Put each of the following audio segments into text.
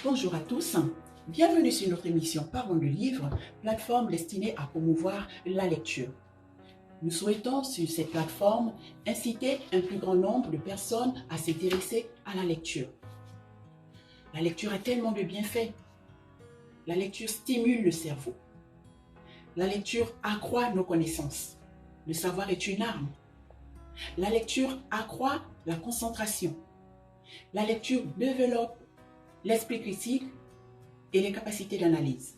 Bonjour à tous, bienvenue sur notre émission Parlons de livres, plateforme destinée à promouvoir la lecture. Nous souhaitons sur cette plateforme inciter un plus grand nombre de personnes à s'intéresser à la lecture. La lecture a tellement de bienfaits. La lecture stimule le cerveau. La lecture accroît nos connaissances. Le savoir est une arme. La lecture accroît la concentration. La lecture développe l'esprit critique et les capacités d'analyse.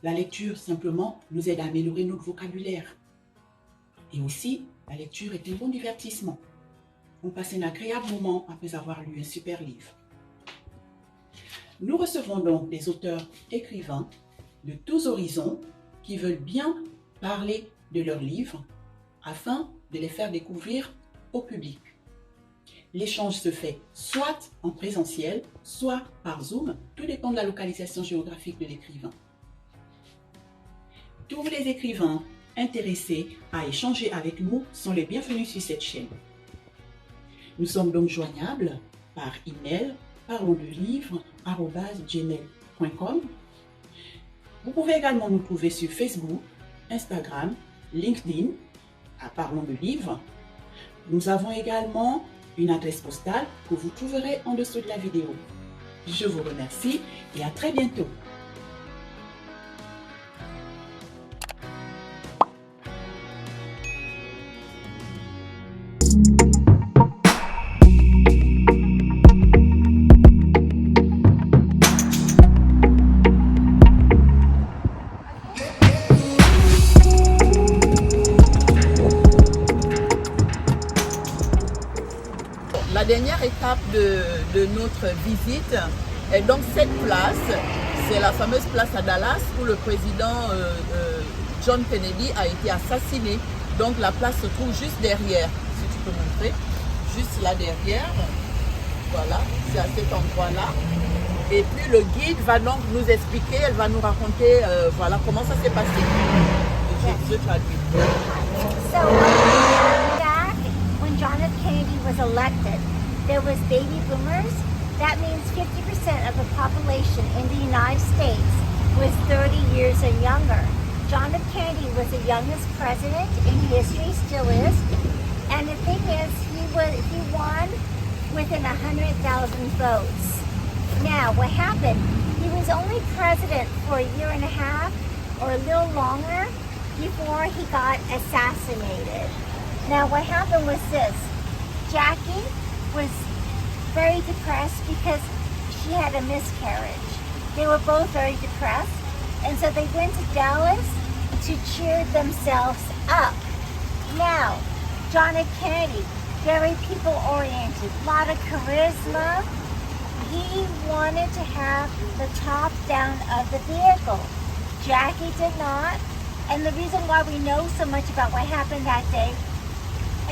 La lecture, simplement, nous aide à améliorer notre vocabulaire. Et aussi, la lecture est un bon divertissement. On passe un agréable moment après avoir lu un super livre. Nous recevons donc des auteurs écrivains de tous horizons qui veulent bien parler de leurs livres afin de les faire découvrir au public. L'échange se fait soit en présentiel, soit par Zoom, tout dépend de la localisation géographique de l'écrivain. Tous les écrivains intéressés à échanger avec nous sont les bienvenus sur cette chaîne. Nous sommes donc joignables par email parlonsdelivres@gmail.com. Vous pouvez également nous trouver sur Facebook, Instagram, LinkedIn à Parlons de Livres. Nous avons également une adresse postale que vous trouverez en dessous de la vidéo. Je vous remercie et à très bientôt. La dernière étape de notre visite est donc cette place, c'est la fameuse place à Dallas où le président John Kennedy a été assassiné. Donc la place se trouve juste derrière, si tu peux montrer, juste là derrière, voilà, c'est à cet endroit-là. Et puis le guide va donc nous expliquer, elle va nous raconter voilà, comment ça s'est passé. Je traduis. So, back when John F. Kennedy was elected, there was baby boomers. That means 50% of the population in the United States was 30 years or younger. John F. Kennedy was the youngest president in history, still is. And the thing is, he won within 100,000 votes. Now, what happened? He was only president for a year and a half or a little longer before he got assassinated. Now, what happened was this. Jackie was very depressed because she had a miscarriage. They were both very depressed, and so they went to Dallas to cheer themselves up. Now, John F. Kennedy, very people-oriented, a lot of charisma. He wanted to have the top down of the vehicle. Jackie did not, and the reason why we know so much about what happened that day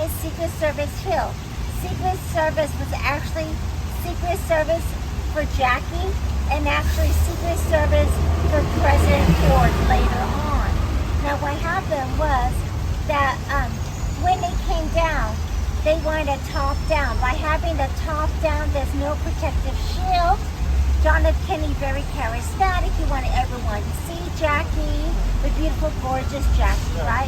is Secret Service Hill. Secret Service was actually Secret Service for Jackie and actually Secret Service for President Ford later on. Now what happened was that when they came down, they wanted a top down. By having the top down, there's no protective shield. John F. Kennedy, very charismatic. He wanted everyone to see Jackie, the beautiful, gorgeous Jackie, right?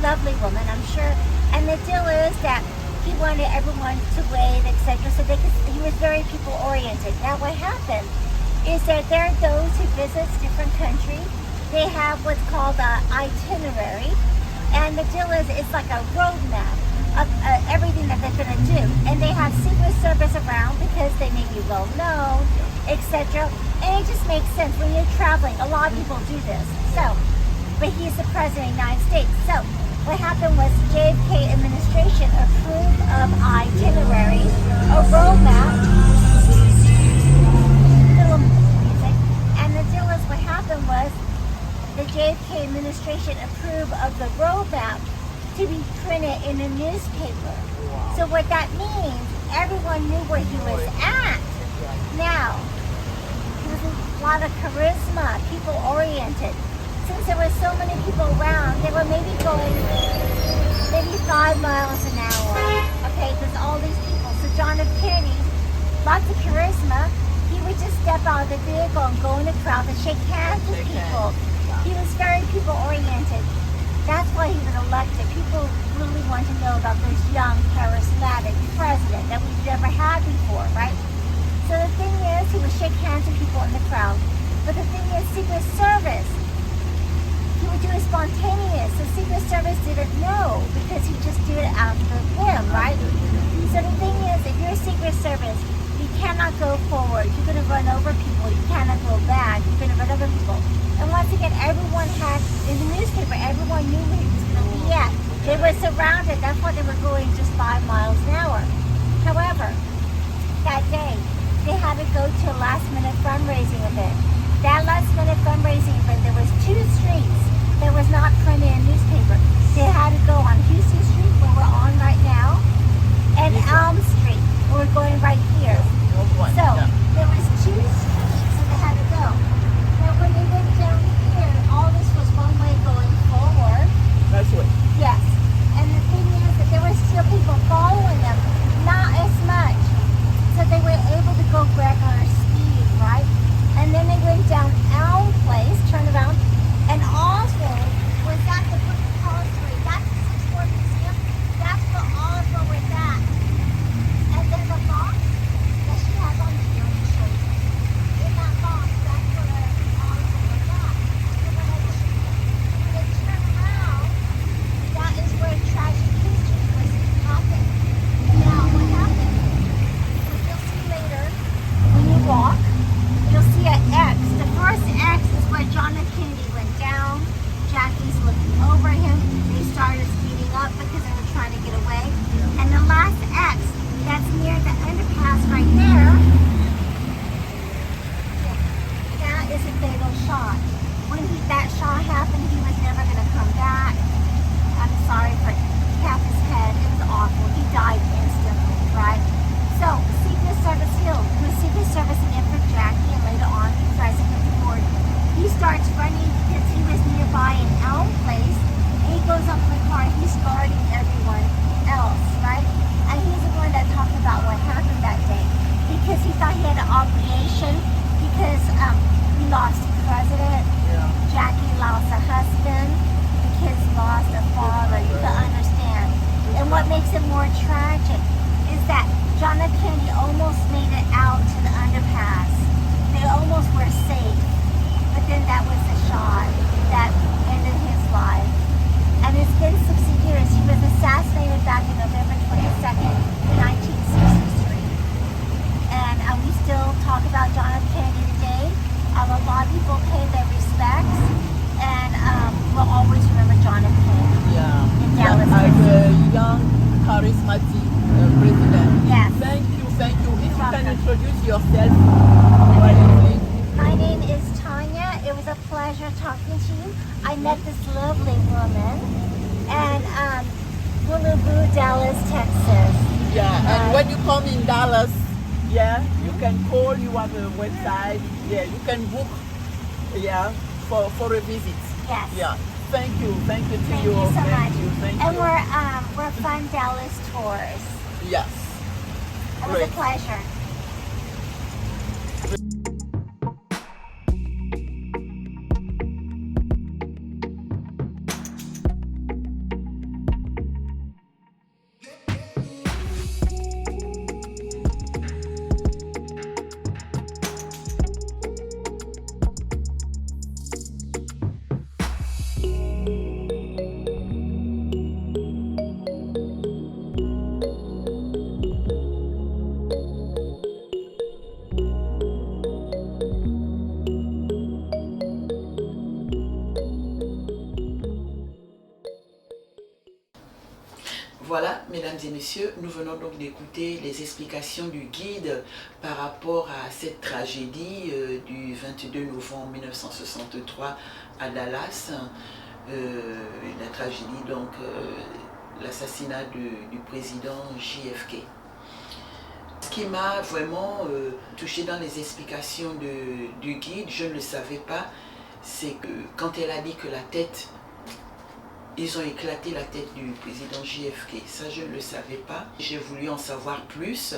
Lovely woman, I'm sure. And the deal is that he wanted everyone to wave, etc. So he was very people-oriented. Now what happened is that there are those who visit different countries. They have what's called an itinerary. And the deal is it's like a roadmap of everything that they're going to do. And they have Secret Service around because they may be well-known, etc. And it just makes sense. When you're traveling, a lot of people do this. So, but he's the president of the United States. So, what happened was JFK administration approved of itinerary, a roadmap, little music, and the deal is what happened was the JFK administration approved of the roadmap to be printed in a newspaper. Wow. So what that means, everyone knew where he was at. Now, he was a lot of charisma, people-oriented. Since there were so many people around, they were maybe going 5 miles an hour. Okay, there's all these people. So John F. Kennedy, lots of charisma. He would just step out of the vehicle and go in the crowd and shake hands with people. He was very people oriented. That's why he was elected. People really want to know about this young, charismatic president that we've never had before, right? So the thing is, he would shake hands with people in the crowd. But the thing is, Secret Service, he would do it spontaneous. The Secret Service didn't know because he just did it out of whim, right? So the thing is, if you're Secret Service, you cannot go forward. You're going to run over people. You cannot go back. You're going to run over people. And once again, everyone had, in the newspaper, everyone knew where he was going to be at. They were surrounded. That's why they were going just 5 miles an hour. However, that day, they had to go to a last-minute fundraising event. That last-minute fundraising event, there was 2 streets that was not printed in newspaper. They had to go on Houston Street, where we're on right now, and Elm Street, where we're going right here. So, there was 2 streets that they had to go. Now, when they went down here, all this was one way going forward. That's what. Yes. And the thing is that there were still people following them, not as much. So they were able to go regular speed, right? And then they went down Elm Place, turned around, and Oswald was at the Book of Poetry. That's the Sixth Ward Museum. That's where Oswald was at. And then the box that she has on here, let me show you. In that box, that's where Oswald was at. So when they turn around, that is where tragic history was happened. Now, what happened? You'll see later, when you walk, you'll see an X. The first X is where John F. Kennedy went down. Jackie's looking over him. They started speeding up because they were trying to get away. And the last X, that's near the underpass right there, that is a fatal shot. When that shot happened, he was never going to come back. I'm sorry for half his head. It was awful. He died instantly, right? So, Secret Service Hill, who's Secret Service and for Jackie, and later on, he tries to get board. He starts running because he was nearby in Elm Place, and he goes up in the car, and he's guarding everyone else, right? And he's the one that talked about what happened that day, because he thought he had an obligation, because he lost a president, Jackie lost a husband, the kids lost a father, you can understand. And what makes it more tragic is that John F. Kennedy almost made it out to the underpass. They almost were safe. But then that was the shot that ended his life. And it's been 60 years. He was assassinated back in November 22nd, 1963. And we still talk about John F. Kennedy today. A lot of people pay their respects. And we'll always remember John F. Kennedy in Dallas. As a young, charismatic president. Yes. Thank you, thank you. If you can welcome. introduce yourself. What do you think? My name is Tanya. It was a pleasure talking to you. I met this lovely woman and Boulaboo, Dallas, Texas. Yeah, and when you come in Dallas, yeah, you can call, you have a website, yeah, you can book, yeah, for a visit. Yes. Yeah. Thank you to Thank you. you so Thank much. you, thank And you. we're Fun Dallas Tours. Yes. It was Great. a pleasure. Voilà, mesdames et messieurs, nous venons donc d'écouter les explications du guide par rapport à cette tragédie du 22 novembre 1963 à Dallas. La tragédie, donc, l'assassinat du président JFK. Ce qui m'a vraiment touché dans les explications du guide, je ne le savais pas, c'est que quand elle a dit que la tête, ils ont éclaté la tête du président JFK, ça je ne le savais pas. J'ai voulu en savoir plus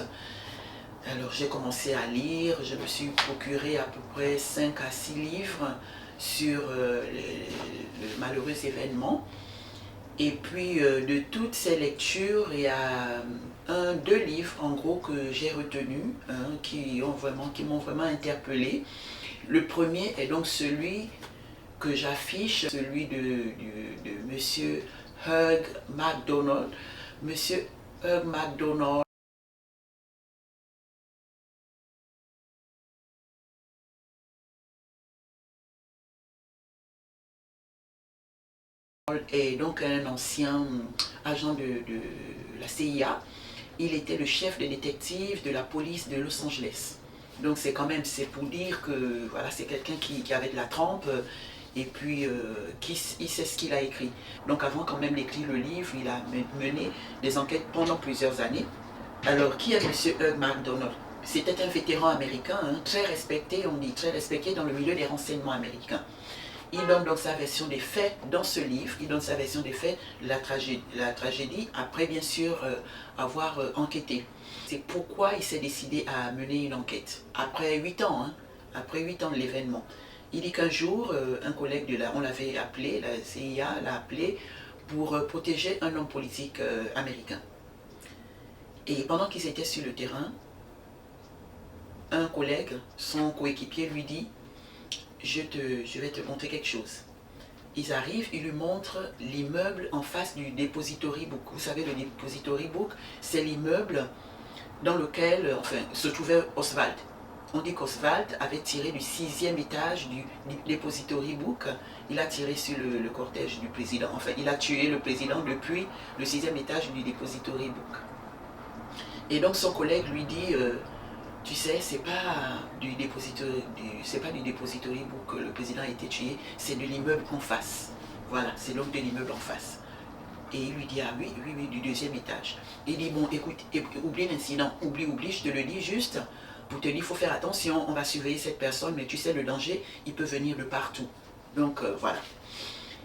Alors j'ai commencé à lire, je me suis procuré à peu près 5 à 6 livres sur le malheureux événement. Et puis de toutes ces lectures, il y a deux livres en gros que j'ai retenus, qui m'ont vraiment interpellé. Le premier est donc celui que j'affiche, celui de Monsieur Hugh MacDonald. Monsieur Hugh MacDonald est donc un ancien agent de la CIA. Il était le chef des détectives de la police de Los Angeles. Donc c'est pour dire que voilà, c'est quelqu'un qui avait de la trempe et puis il sait ce qu'il a écrit. Donc avant quand même d'écrire le livre, il a mené des enquêtes pendant plusieurs années. Alors qui est M. Hugh MacDonald? C'était un vétéran américain, très respecté, on dit très respecté dans le milieu des renseignements américains. Il donne donc sa version des faits dans ce livre, il donne sa version des faits de la tragédie après bien sûr avoir enquêté. C'est pourquoi il s'est décidé à mener une enquête. Après 8 ans, après 8 ans de l'événement. Il dit qu'un jour, un collègue on l'avait appelé, la CIA l'a appelé pour protéger un homme politique américain. Et pendant qu'ils étaient sur le terrain, un collègue, son coéquipier lui dit: je vais te montrer quelque chose. Ils arrivent, ils lui montrent l'immeuble en face du Depository Book. Vous savez, le Depository Book, c'est l'immeuble dans lequel se trouvait Oswald. On dit qu'Oswald avait tiré du 6e étage du Depository Book. Il a tiré sur le cortège du président. Enfin, il a tué le président depuis le 6e étage du Depository Book. Et donc son collègue lui dit: tu sais, c'est pas du Depository Book que le président a été tué, c'est de l'immeuble en face. Voilà, c'est donc de l'immeuble en face. Et il lui dit: ah oui, du 2e étage. Il dit: bon, écoute, oublie l'incident, oublie, je te le dis juste pour te dire, il faut faire attention, on va surveiller cette personne, mais tu sais, le danger, il peut venir de partout. Donc voilà.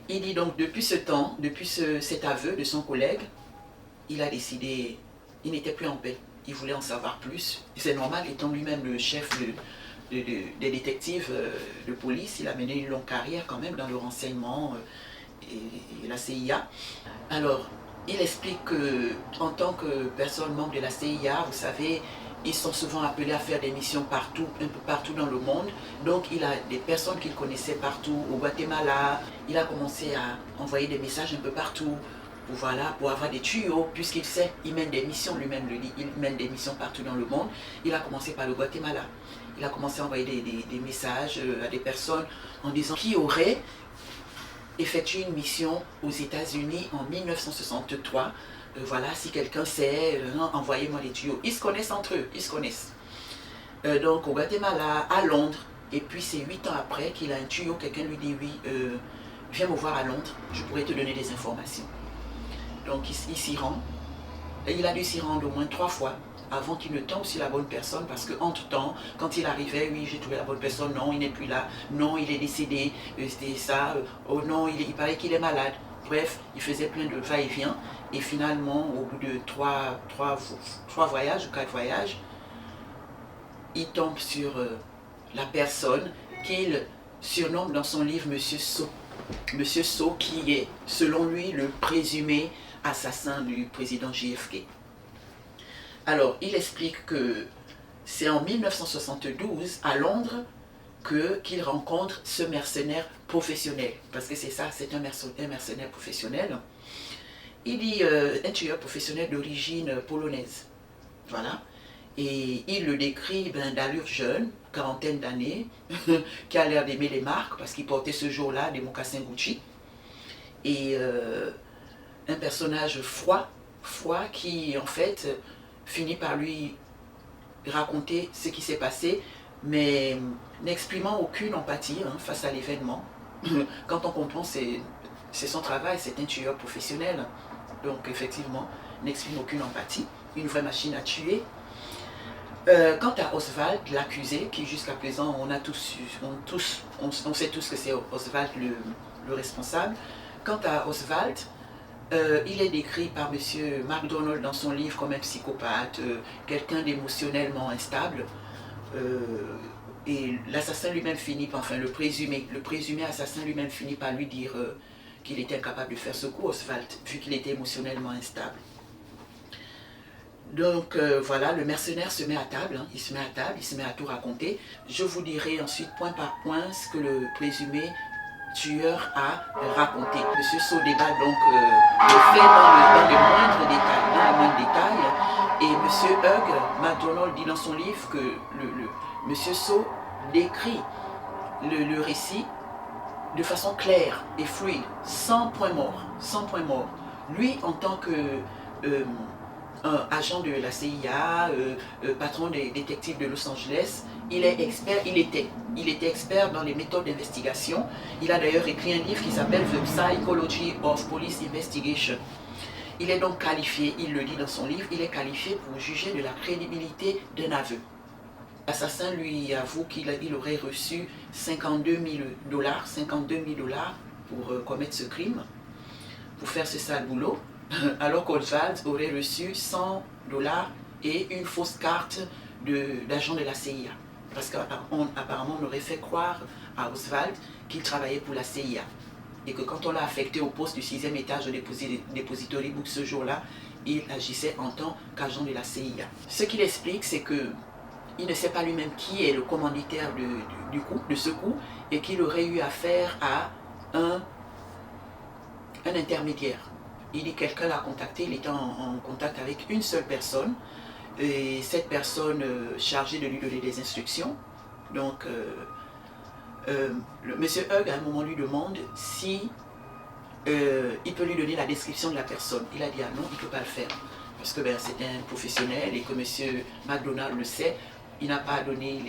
Il dit donc, depuis ce temps, depuis cet aveu de son collègue, il a décidé, il n'était plus en paix. Il voulait en savoir plus. C'est normal, étant lui-même le chef des détectives de police, il a mené une longue carrière quand même dans le renseignement et la CIA. Alors, il explique qu'en tant que personne membre de la CIA, vous savez, ils sont souvent appelés à faire des missions partout, un peu partout dans le monde. Donc, il a des personnes qu'il connaissait partout, au Guatemala. Il a commencé à envoyer des messages un peu partout. Pour avoir des tuyaux, puisqu'il sait, il mène des missions, lui-même le dit, il mène des missions partout dans le monde. Il a commencé par le Guatemala. Il a commencé à envoyer des messages à des personnes en disant qui aurait effectué une mission aux États-Unis en 1963. Voilà, si quelqu'un sait, envoyez-moi les tuyaux. Ils se connaissent entre eux, ils se connaissent. Donc au Guatemala, à Londres, et puis c'est 8 ans après qu'il a un tuyau, quelqu'un lui dit: oui, viens me voir à Londres, je pourrais te donner des informations. Donc il s'y rend, et il a dû s'y rendre au moins 3 fois avant qu'il ne tombe sur la bonne personne, parce qu'entre-temps, quand il arrivait, oui, j'ai trouvé la bonne personne, non, il n'est plus là, non, il est décédé, c'était ça, oh non, il paraît qu'il est malade. Bref, il faisait plein de va-et-vient, et finalement, au bout de 3 voyages ou 4 voyages, il tombe sur la personne qu'il surnomme dans son livre Monsieur So. Monsieur So, qui est, selon lui, le présumé assassin du président JFK. Alors, il explique que c'est en 1972, à Londres, qu'il rencontre ce mercenaire professionnel. Parce que c'est ça, c'est un mercenaire professionnel. Il dit un tueur professionnel d'origine polonaise. Voilà. Et il le décrit d'allure jeune, quarantaine d'années, qui a l'air d'aimer les marques parce qu'il portait ce jour-là des mocassins Gucci. Et un personnage froid qui en fait finit par lui raconter ce qui s'est passé, mais n'exprimant aucune empathie face à l'événement. Quand on comprend, c'est son travail, c'est un tueur professionnel. Donc effectivement, n'exprime aucune empathie, une vraie machine à tuer. Quant à Oswald, l'accusé, qui jusqu'à présent, on sait tous que c'est Oswald le responsable. Quant à Oswald, Il est décrit par M. MacDonald dans son livre comme un psychopathe, quelqu'un d'émotionnellement instable. Et l'assassin lui-même finit par, enfin le présumé assassin lui-même finit par lui dire qu'il était incapable de faire ce coup, Oswald, vu qu'il était émotionnellement instable. Donc voilà, le mercenaire se met à table, il se met à tout raconter. Je vous dirai ensuite point par point ce que le présumé tueur a raconté. Monsieur Saut déballe donc le fait dans les moindres détails, et Monsieur Hugh MacDonald dit dans son livre que Monsieur Saut décrit le récit de façon claire et fluide, sans point mort. Lui, en tant que agent de la CIA, patron des détectives de Los Angeles, il était expert dans les méthodes d'investigation. Il a d'ailleurs écrit un livre qui s'appelle The Psychology of Police Investigation. Il est donc qualifié, il le dit dans son livre, il est qualifié pour juger de la crédibilité d'un aveu. L'assassin lui avoue qu'il aurait reçu 52 000 $, pour commettre ce crime, pour faire ce sale boulot, alors qu'Oswald aurait reçu 100 $ et une fausse carte d'agent de la CIA. Parce qu'apparemment, on aurait fait croire à Oswald qu'il travaillait pour la CIA. Et que quand on l'a affecté au poste du 6e étage de Depository Book ce jour-là, il agissait en tant qu'agent de la CIA. Ce qu'il explique, c'est que il ne sait pas lui-même qui est le commanditaire de ce coup, et qu'il aurait eu affaire à un intermédiaire. Il dit que quelqu'un l'a contacté, il était en contact avec une seule personne, et cette personne chargée de lui donner des instructions. Donc, monsieur Hugh, à un moment, lui demande si il peut lui donner la description de la personne. Il a dit ah non, il ne peut pas le faire, parce que c'est un professionnel et que monsieur MacDonald le sait. Il n'a pas donné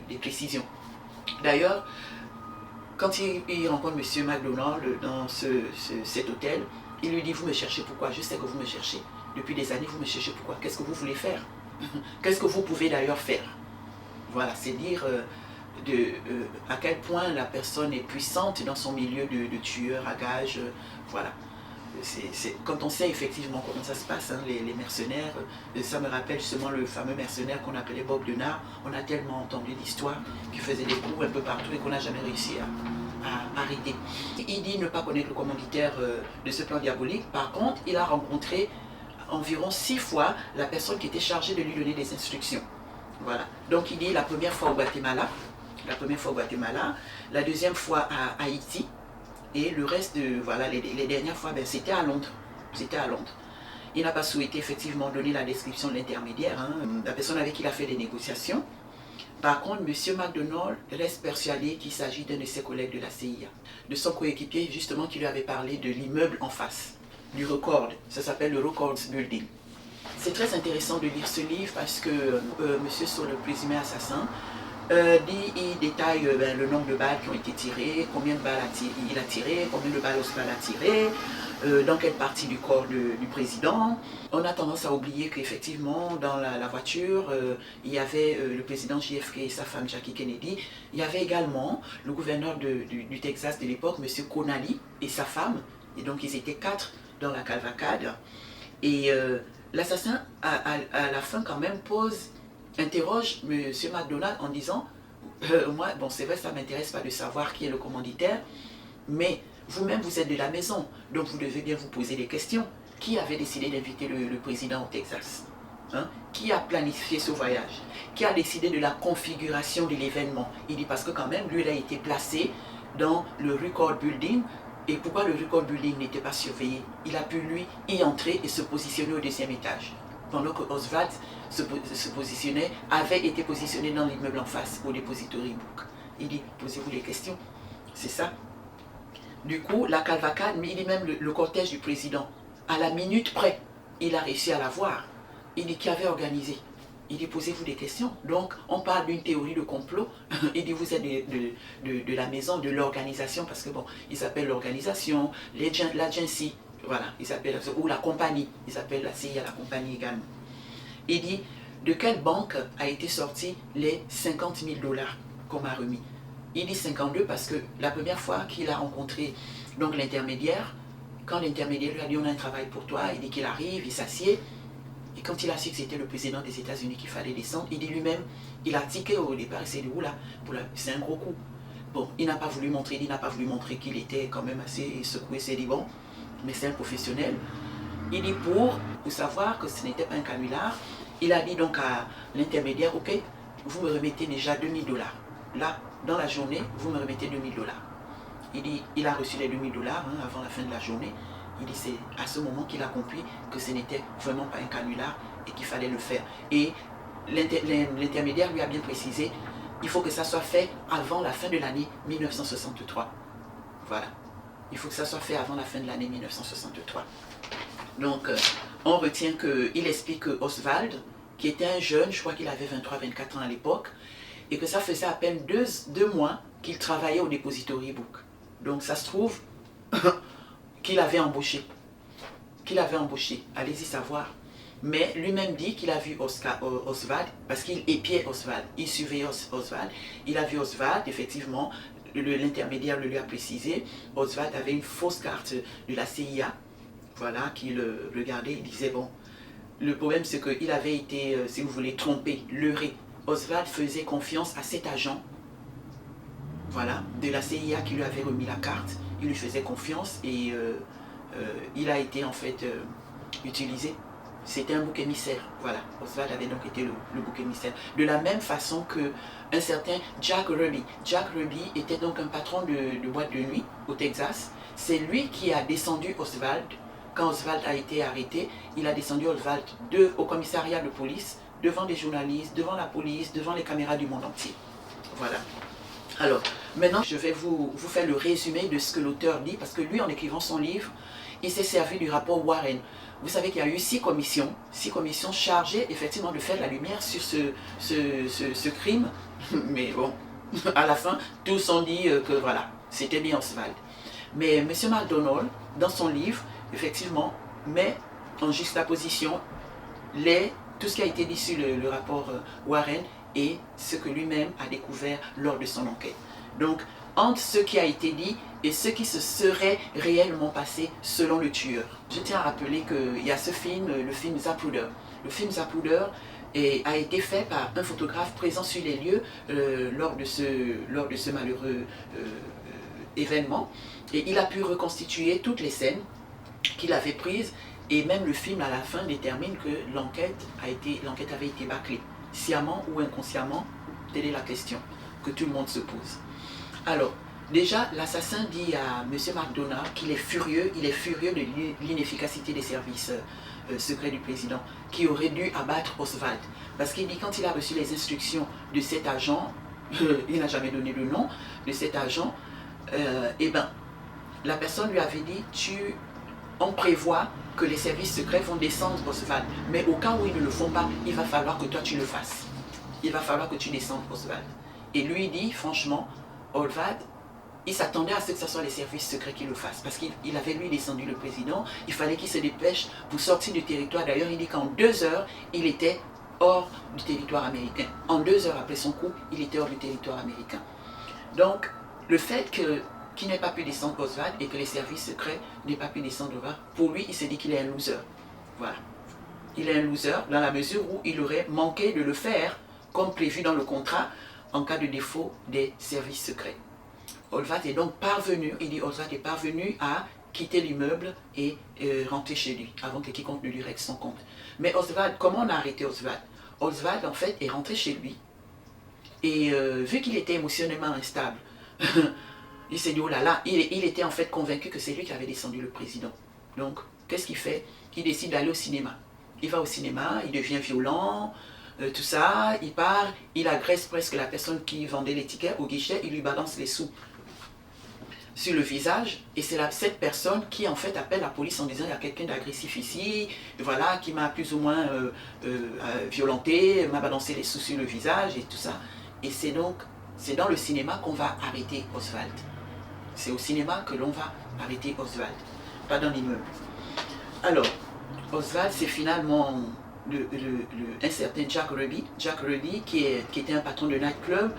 les précisions. D'ailleurs, quand il rencontre M. MacDonald dans cet hôtel, il lui dit « Vous me cherchez pourquoi? Je sais que vous me cherchez. Depuis des années, vous me cherchez pourquoi? Qu'est-ce que vous voulez faire? Qu'est-ce que vous pouvez d'ailleurs faire ?» Voilà, c'est dire à quel point la personne est puissante dans son milieu de tueur à gages. Voilà. Quand on sait effectivement comment ça se passe, hein, les mercenaires, ça me rappelle justement le fameux mercenaire qu'on appelait Bob Denard. On a tellement entendu l'histoire qui faisait des coups un peu partout et qu'on n'a jamais réussi à arrêter. Il dit ne pas connaître le commanditaire de ce plan diabolique. Par contre, il a rencontré environ 6 fois la personne qui était chargée de lui donner des instructions. Voilà. Donc il dit la première fois au Guatemala, la deuxième fois à Haïti, et le reste, voilà, les dernières fois, c'était à Londres. Il n'a pas souhaité effectivement donner la description de l'intermédiaire, hein, la personne avec qui il a fait des négociations. Par contre, M. MacDonald reste persuadé qu'il s'agit d'un de ses collègues de la CIA, de son coéquipier justement qui lui avait parlé de l'immeuble en face, du Record. Ça s'appelle le Records Building. C'est très intéressant de lire ce livre parce que M. Saut, le présumé assassin, il détaille le nombre de balles qui ont été tirées, combien de balles il a tiré, combien de balles Oswald a tiré, dans quelle partie du corps du président. On a tendance à oublier qu'effectivement, dans la voiture, il y avait le président JFK et sa femme Jackie Kennedy. Il y avait également le gouverneur du Texas de l'époque, M. Connally, et sa femme. Et donc, ils étaient 4 dans la cavalcade. Et l'assassin, à la fin, quand même, interroge M. MacDonald en disant moi, bon, c'est vrai, ça ne m'intéresse pas de savoir qui est le commanditaire, mais vous-même, vous êtes de la maison, donc vous devez bien vous poser des questions. Qui avait décidé d'inviter le président au Texas, hein? Qui a planifié ce voyage? Qui a décidé de la configuration de l'événement? Il dit parce que quand même, lui, il a été placé dans le Record Building. Et pourquoi le Record Building n'était pas surveillé? Il a pu, lui, y entrer et se positionner au 2e étage. Pendant que Oswald avait été positionné dans l'immeuble en face, au Depository Book. Il dit, posez-vous des questions. C'est ça. Du coup, la cavalcade, mais il dit même le cortège du président, à la minute près, il a réussi à la voir. Il dit, qui avait organisé? Il dit, posez-vous des questions. Donc, on parle d'une théorie de complot. Il dit, vous êtes de la maison, de l'organisation, parce que bon, il s'appelle l'organisation, l'agency. Voilà, ils s'appellent, ou la compagnie, ils appellent la CIA la compagnie également. Il dit, de quelle banque a été sorti les 50 000 $ qu'on m'a remis? Il dit 52 parce que la première fois qu'il a rencontré donc l'intermédiaire, Quand l'intermédiaire lui a dit on a un travail pour toi, il dit qu'il arrive, il s'assied. Et quand il a su que c'était le président des États-Unis qu'il fallait descendre, il dit lui-même, il a tiqué au départ, il s'est dit oula, c'est un gros coup. Bon, il n'a pas voulu montrer, qu'il était quand même assez secoué, il s'est dit bon, mais c'est un professionnel. Il dit pour savoir que ce n'était pas un canular, il a dit donc à l'intermédiaire, ok, vous me remettez déjà $2000. Là, dans la journée, vous me remettez $2000. Il dit, il a reçu les $2000 avant la fin de la journée. Il dit, c'est à ce moment qu'il a compris que ce n'était vraiment pas un canular et qu'il fallait le faire. Et l'intermédiaire lui a bien précisé, il faut que ça soit fait avant la fin de l'année 1963. Voilà. Il faut que ça soit fait avant la fin de l'année 1963. Donc, on retient qu'il explique que Oswald, qui était un jeune, je crois qu'il avait 23-24 ans à l'époque, et que ça faisait à peine deux mois qu'il travaillait au Depository Book. Donc, ça se trouve qu'il avait embauché. Allez-y savoir. Mais lui-même dit qu'il a vu Oswald, parce qu'il épiait Oswald, il suivait Oswald. Il a vu Oswald, effectivement, l'intermédiaire le lui a précisé. Oswald avait une fausse carte de la CIA, voilà, qu'il regardait, il disait, bon, le problème c'est qu'il avait été, si vous voulez, trompé, leurré. Oswald faisait confiance à cet agent, voilà, de la CIA qui lui avait remis la carte. Il lui faisait confiance et il a été en fait utilisé. C'était un bouc émissaire, voilà. Oswald avait donc été le bouc émissaire. De la même façon qu'un certain Jack Ruby. Jack Ruby était donc un patron de boîte de nuit au Texas. C'est lui qui a descendu Oswald. Quand Oswald a été arrêté, il a descendu Oswald au commissariat de police, devant des journalistes, devant la police, devant les caméras du monde entier. Voilà. Alors, maintenant, je vais vous faire le résumé de ce que l'auteur dit, parce que lui, en écrivant son livre, il s'est servi du rapport Warren. Vous savez qu'il y a eu 6 commissions chargées, effectivement, de faire la lumière sur ce crime. Mais bon, à la fin, tous ont dit que voilà, c'était bien Oswald. Mais M. McDonald, dans son livre, effectivement, met en juxtaposition tout ce qui a été dit sur le rapport Warren et ce que lui-même a découvert lors de son enquête. Donc, entre ce qui a été dit et ce qui se serait réellement passé selon le tueur. Je tiens à rappeler qu'il y a ce film, le film Zapruder. Le film Zapruder a été fait par un photographe présent sur les lieux lors de ce malheureux événement. Et il a pu reconstituer toutes les scènes qu'il avait prises et même le film à la fin détermine que l'enquête avait été bâclée. Sciemment ou inconsciemment, telle est la question que tout le monde se pose. Alors, déjà, l'assassin dit à M. McDonough qu'il est furieux, de l'inefficacité des services secrets du président, qui aurait dû abattre Oswald. Parce qu'il dit quand il a reçu les instructions de cet agent, il n'a jamais donné le nom de cet agent, la personne lui avait dit, on prévoit que les services secrets vont descendre Oswald, mais au cas où ils ne le font pas, il va falloir que toi tu le fasses. Il va falloir que tu descendes Oswald. Et lui dit, franchement, Oswald, il s'attendait à ce que ce soit les services secrets qui le fassent, parce qu'il avait lui descendu le président, il fallait qu'il se dépêche pour sortir du territoire. D'ailleurs, il dit qu'en 2 heures, il était hors du territoire américain. En 2 heures après son coup, il était hors du territoire américain. Donc, le fait qu'il n'ait pas pu descendre Oswald et que les services secrets n'aient pas pu descendre Oswald, pour lui, il s'est dit qu'il est un loser. Voilà. Il est un loser dans la mesure où il aurait manqué de le faire comme prévu dans le contrat en cas de défaut des services secrets. Oswald est donc parvenu, Oswald est parvenu à quitter l'immeuble et rentrer chez lui, avant que quiconque ne lui règle son compte. Mais Oswald, comment on a arrêté Oswald? Oswald, en fait, est rentré chez lui. Et vu qu'il était émotionnellement instable, il s'est dit, oh là là, il était en fait convaincu que c'est lui qui avait descendu le président. Donc, qu'est-ce qu'il fait? Il décide d'aller au cinéma. Il va au cinéma, il devient violent, tout ça, il part, il agresse presque la personne qui vendait les tickets au guichet, il lui balance les sous sur le visage, et c'est cette personne qui en fait appelle la police en disant il y a quelqu'un d'agressif ici, voilà, qui m'a plus ou moins violenté, m'a balancé les sous sur le visage et tout ça. Et c'est dans le cinéma qu'on va arrêter Oswald. C'est au cinéma que l'on va arrêter Oswald, pas dans l'immeuble. Alors, Oswald, c'est finalement un certain Jack Ruby qui était un patron de nightclub,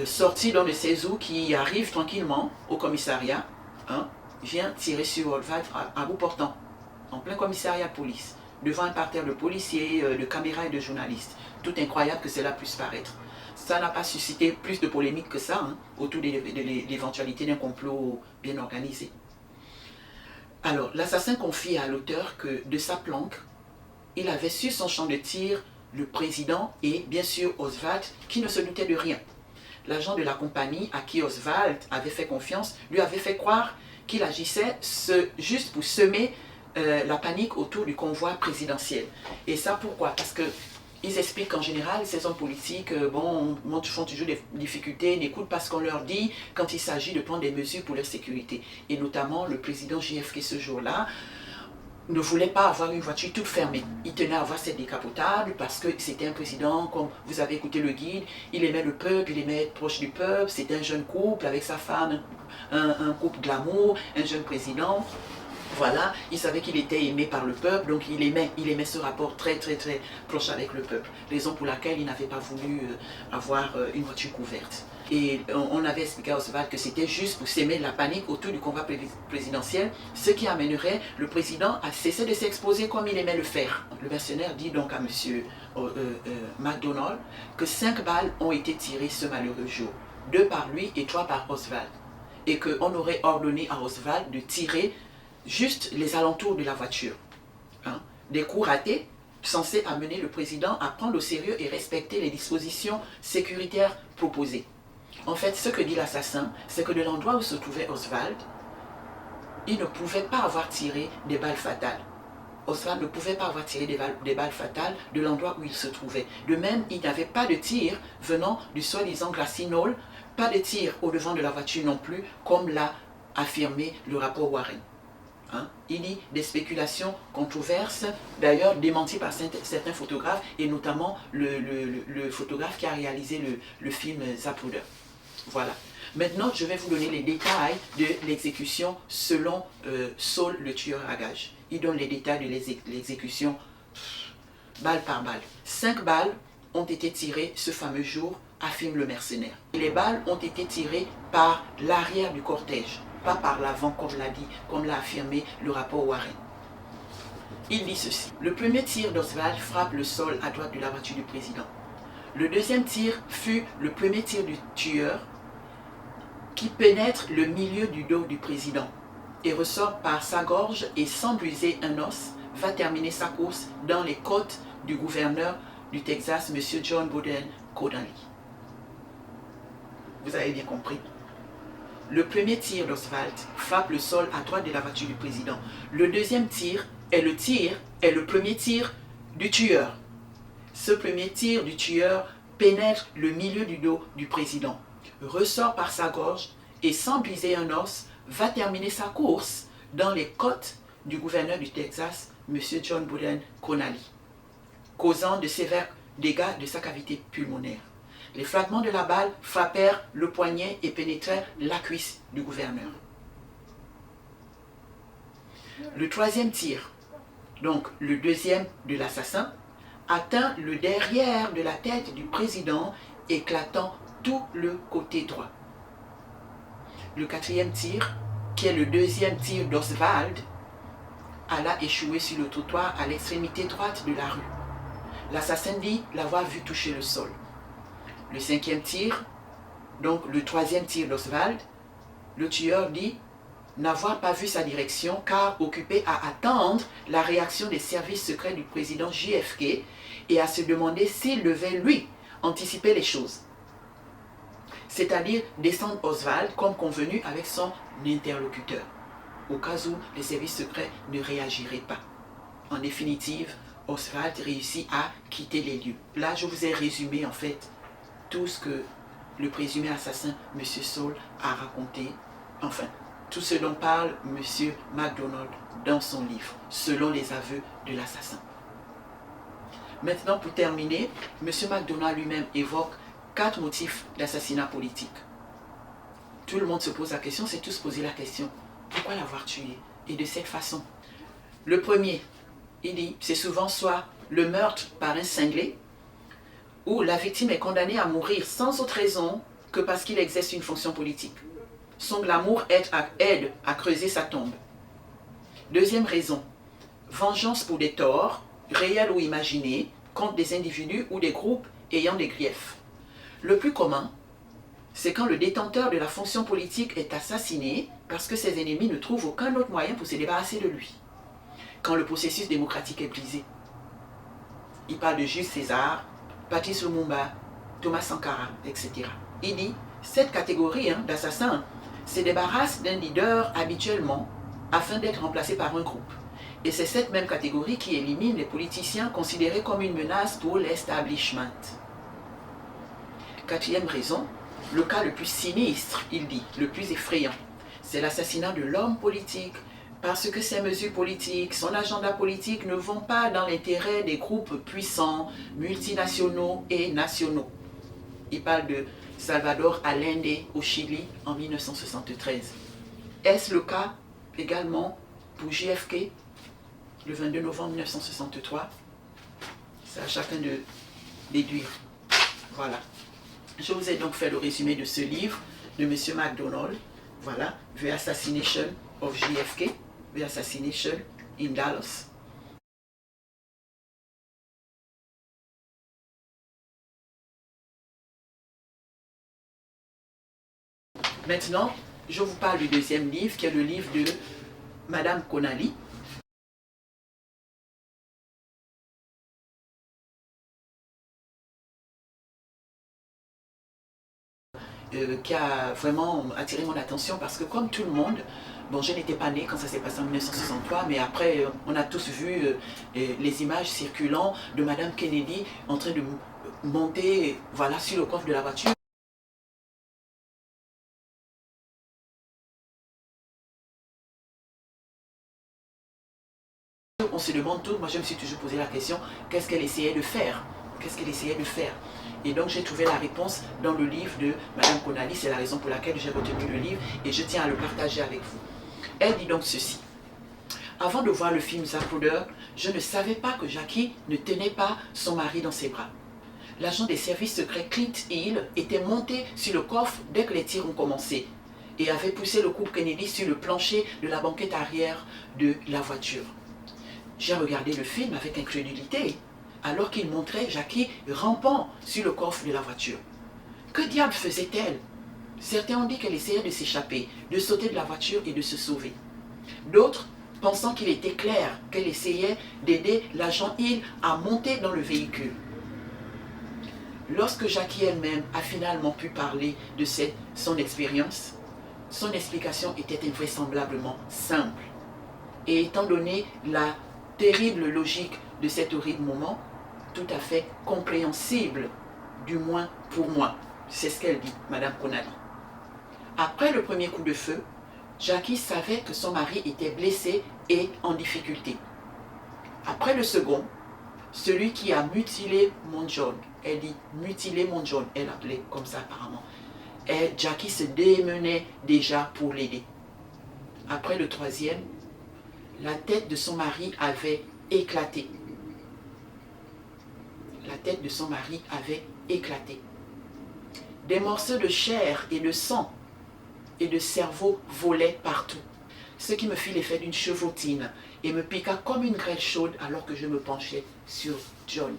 sorti dans de ses eaux, qui arrive tranquillement au commissariat, hein, vient tirer sur Oswald à bout portant, en plein commissariat de police, devant un parterre de policiers, de caméras et de journalistes. Tout incroyable que cela puisse paraître. Ça n'a pas suscité plus de polémique que ça, autour de l'éventualité d'un complot bien organisé. Alors, l'assassin confie à l'auteur que de sa planque, il avait sur son champ de tir le président et bien sûr Oswald, qui ne se doutait de rien. L'agent de la compagnie à qui Oswald avait fait confiance lui avait fait croire qu'il agissait juste pour semer la panique autour du convoi présidentiel. Et ça pourquoi? Parce que ils expliquent qu'en général, ces hommes politiques font toujours des difficultés, n'écoutent pas ce qu'on leur dit quand il s'agit de prendre des mesures pour leur sécurité. Et notamment, le président JFK ce jour-là ne voulait pas avoir une voiture toute fermée. Il tenait à avoir cette décapotable parce que c'était un président, comme vous avez écouté le guide, il aimait le peuple, il aimait être proche du peuple, c'était un jeune couple avec sa femme, un couple glamour, un jeune président. Voilà, il savait qu'il était aimé par le peuple, donc il aimait ce rapport très proche avec le peuple. Raison pour laquelle il n'avait pas voulu avoir une voiture couverte. Et on avait expliqué à Oswald que c'était juste pour s'aimer la panique autour du combat présidentiel, ce qui amènerait le président à cesser de s'exposer comme il aimait le faire. Le mercenaire dit donc à M. McDonald que 5 balles ont été tirées ce malheureux jour, 2 par lui et 3 par Oswald. Et qu'on aurait ordonné à Oswald de tirer juste les alentours de la voiture. Des coups ratés censés amener le président à prendre au sérieux et respecter les dispositions sécuritaires proposées. En fait, ce que dit l'assassin, c'est que de l'endroit où se trouvait Oswald, il ne pouvait pas avoir tiré des balles fatales. Oswald ne pouvait pas avoir tiré des balles fatales de l'endroit où il se trouvait. De même, il n'y avait pas de tir venant du soi-disant Grassy Knoll, pas de tir au devant de la voiture non plus, comme l'a affirmé le rapport Warren. Il y a des spéculations controverses, d'ailleurs démenties par certains photographes, et notamment le photographe qui a réalisé le film Zapruder. Voilà. Maintenant, je vais vous donner les détails de l'exécution selon Saul, le tueur à gages. Il donne les détails de l'exécution balle par balle. 5 balles ont été tirées ce fameux jour, affirme le mercenaire. Et les balles ont été tirées par l'arrière du cortège, pas par l'avant comme l'a affirmé le rapport Warren. Il dit ceci. Le premier tir d'Oswald frappe le sol à droite de la voiture du président. Le deuxième tir fut le premier tir du tueur qui pénètre le milieu du dos du président et ressort par sa gorge et sans briser un os, va terminer sa course dans les côtes du gouverneur du Texas, M. John Bowden Connally. Vous avez bien compris. Le premier tir d'Oswald frappe le sol à droite de la voiture du président. Le deuxième tir est le premier tir du tueur. Ce premier tir du tueur pénètre le milieu du dos du président, ressort par sa gorge et sans briser un os, va terminer sa course dans les côtes du gouverneur du Texas, M. John Bowden Connally, causant de sévères dégâts de sa cavité pulmonaire. Les fragments de la balle frappèrent le poignet et pénétrèrent la cuisse du gouverneur. Le troisième tir, donc le deuxième de l'assassin, atteint le derrière de la tête du président, éclatant tout le côté droit. Le quatrième tir, qui est le deuxième tir d'Oswald, alla échouer sur le trottoir à l'extrémité droite de la rue. L'assassin dit l'avoir vu toucher le sol. Le cinquième tir, donc le troisième tir d'Oswald, le tueur dit n'avoir pas vu sa direction car occupé à attendre la réaction des services secrets du président JFK et à se demander s'il devait lui anticiper les choses. C'est-à-dire descendre Oswald comme convenu avec son interlocuteur, au cas où les services secrets ne réagiraient pas. En définitive, Oswald réussit à quitter les lieux. Là, je vous ai résumé en fait tout ce que le présumé assassin, M. Saul, a raconté, enfin, tout ce dont parle M. McDonald dans son livre, selon les aveux de l'assassin. Maintenant, pour terminer, M. McDonald lui-même évoque 4 motifs d'assassinat politique. Tout le monde se pose la question, c'est tous poser la question, pourquoi l'avoir tué? Et de cette façon. Le premier, il dit, c'est souvent soit le meurtre par un cinglé, où la victime est condamnée à mourir sans autre raison que parce qu'il exerce une fonction politique. son glamour aide à creuser sa tombe. Deuxième raison, vengeance pour des torts, réels ou imaginés, contre des individus ou des groupes ayant des griefs. Le plus commun, c'est quand le détenteur de la fonction politique est assassiné parce que ses ennemis ne trouvent aucun autre moyen pour se débarrasser de lui. Quand le processus démocratique est brisé. Il parle de Jules César, Patrice Lumumba, Thomas Sankara, etc. Il dit, cette catégorie d'assassins se débarrasse d'un leader habituellement afin d'être remplacé par un groupe. Et c'est cette même catégorie qui élimine les politiciens considérés comme une menace pour l'establishment. Quatrième raison, le cas le plus sinistre, il dit, le plus effrayant, c'est l'assassinat de l'homme politique, parce que ses mesures politiques, son agenda politique ne vont pas dans l'intérêt des groupes puissants, multinationaux et nationaux. Il parle de Salvador Allende au Chili en 1973. Est-ce le cas également pour JFK le 22 novembre 1963? C'est à chacun de déduire. Voilà. Je vous ai donc fait le résumé de ce livre de M. McDonald. Voilà, The Assassination of JFK, The Assassination in Dallas. Maintenant, je vous parle du deuxième livre, qui est le livre de Madame Connally. Qui a vraiment attiré mon attention parce que comme tout le monde, bon, je n'étais pas née quand ça s'est passé en 1963, mais après on a tous vu les images circulant de Madame Kennedy en train de monter, voilà, sur le coffre de la voiture. On se demande tout, moi je me suis toujours posé la question, qu'est-ce qu'elle essayait de faire? Qu'est-ce qu'elle essayait de faire? Et donc j'ai trouvé la réponse dans le livre de Madame Connally, c'est la raison pour laquelle j'ai retenu le livre et je tiens à le partager avec vous. Elle dit donc ceci. Avant de voir le film Zapruder, je ne savais pas que Jackie ne tenait pas son mari dans ses bras. L'agent des services secrets Clint Hill était monté sur le coffre dès que les tirs ont commencé et avait poussé le couple Kennedy sur le plancher de la banquette arrière de la voiture. J'ai regardé le film avec incrédulité, alors qu'il montrait Jackie rampant sur le coffre de la voiture. Que diable faisait-elle? Certains ont dit qu'elle essayait de s'échapper, de sauter de la voiture et de se sauver. D'autres, pensant qu'il était clair qu'elle essayait d'aider l'agent Hill à monter dans le véhicule. Lorsque Jackie elle-même a finalement pu parler de son expérience, son explication était invraisemblablement simple. Et étant donné la terrible logique de cet horrible moment, tout à fait compréhensible, du moins pour moi. C'est ce qu'elle dit, Madame Connally. Après le premier coup de feu, Jackie savait que son mari était blessé et en difficulté. Après le second, celui qui a mutilé mon John, elle dit mutilé mon John, elle appelait comme ça apparemment, et Jackie se démenait déjà pour l'aider. Après le troisième, la tête de son mari avait éclaté. La tête de son mari avait éclaté. Des morceaux de chair et de sang et de cerveau volaient partout, ce qui me fit l'effet d'une chevrotine et me piqua comme une grêle chaude alors que je me penchais sur John.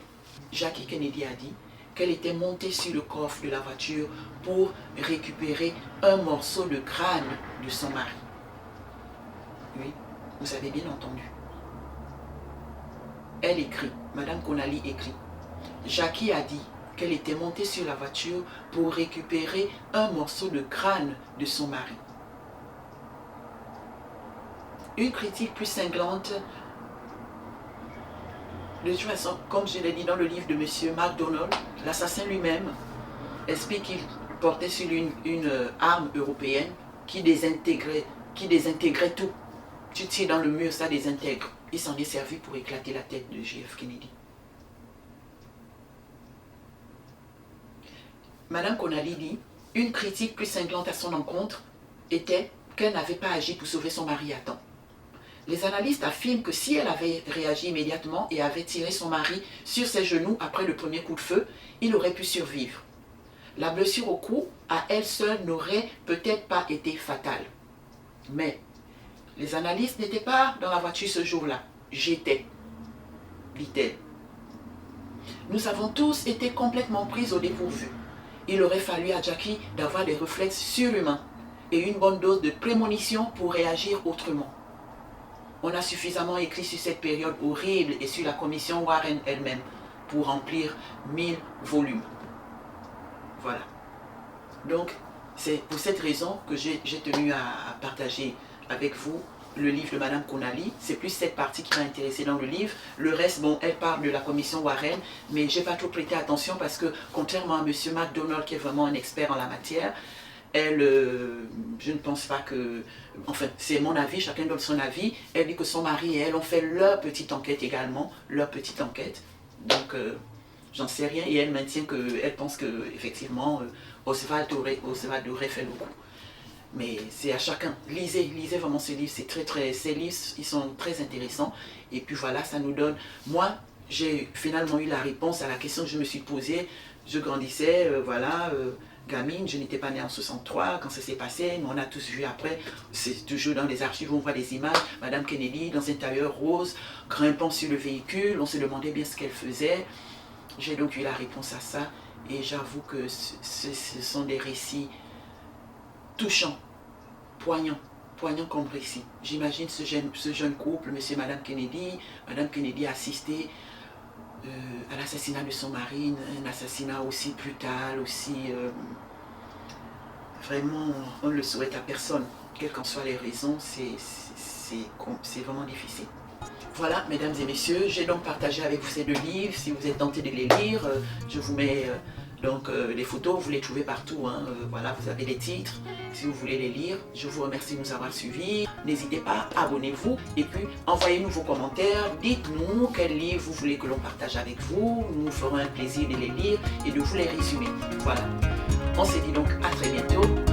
Jackie Kennedy a dit qu'elle était montée sur le coffre de la voiture pour récupérer un morceau de crâne de son mari. Oui, vous avez bien entendu. Elle écrit, Madame Connally écrit, Jackie a dit qu'elle était montée sur la voiture pour récupérer un morceau de crâne de son mari. Une critique plus cinglante, de toute façon, comme je l'ai dit dans le livre de M. McDonald, l'assassin lui-même explique qu'il portait sur une arme européenne qui désintégrait tout. Tu tires dans le mur, ça désintègre. Il s'en est servi pour éclater la tête de J.F. Kennedy. Madame Connally dit, une critique plus cinglante à son encontre était qu'elle n'avait pas agi pour sauver son mari à temps. Les analystes affirment que si elle avait réagi immédiatement et avait tiré son mari sur ses genoux après le premier coup de feu, il aurait pu survivre. La blessure au cou, à elle seule, n'aurait peut-être pas été fatale. Mais les analystes n'étaient pas dans la voiture ce jour-là. J'étais, dit-elle. Nous avons tous été complètement pris au dépourvu. Il aurait fallu à Jackie d'avoir des réflexes surhumains et une bonne dose de prémonition pour réagir autrement. On a suffisamment écrit sur cette période horrible et sur la commission Warren elle-même pour remplir 1000 volumes. Voilà. Donc, c'est pour cette raison que j'ai tenu à partager avec vous le livre de Madame Konali. C'est plus cette partie qui m'a intéressée dans le livre. Le reste, bon, elle parle de la commission Warren, mais je n'ai pas trop prêté attention parce que, contrairement à M. McDonald, qui est vraiment un expert en la matière, elle, je ne pense pas que... Enfin, c'est mon avis, chacun donne son avis. Elle dit que son mari et elle ont fait leur petite enquête également, leur petite enquête. Donc, j'en sais rien. Et elle maintient qu'elle pense qu'effectivement, Oswald aurait fait le coup. Mais c'est à chacun. Lisez vraiment ces livres. Ces livres, ils sont très intéressants. Et puis voilà, ça nous donne... Moi, j'ai finalement eu la réponse à la question que je me suis posée. Je grandissais, gamine, je n'étais pas née en 63 quand ça s'est passé, mais on a tous vu après, c'est toujours dans les archives, on voit des images, Madame Kennedy dans un tailleur rose, grimpant sur le véhicule, on se demandait bien ce qu'elle faisait. J'ai donc eu la réponse à ça, et j'avoue que ce sont des récits touchants, poignants comme récit. J'imagine ce jeune couple, monsieur et madame Kennedy. Madame Kennedy a assisté à l'assassinat de son mari, un assassinat aussi brutal, aussi... vraiment, on ne le souhaite à personne. Quelles qu'en soient les raisons, c'est vraiment difficile. Voilà, mesdames et messieurs, j'ai donc partagé avec vous ces deux livres. Si vous êtes tentés de les lire, je vous mets donc les photos, vous les trouvez partout. Hein, voilà, vous avez les titres, si vous voulez les lire. Je vous remercie de nous avoir suivis. N'hésitez pas, abonnez-vous et puis envoyez-nous vos commentaires. Dites-nous quels livres vous voulez que l'on partage avec vous. Nous ferons un plaisir de les lire et de vous les résumer. Voilà, on se dit donc à très bientôt.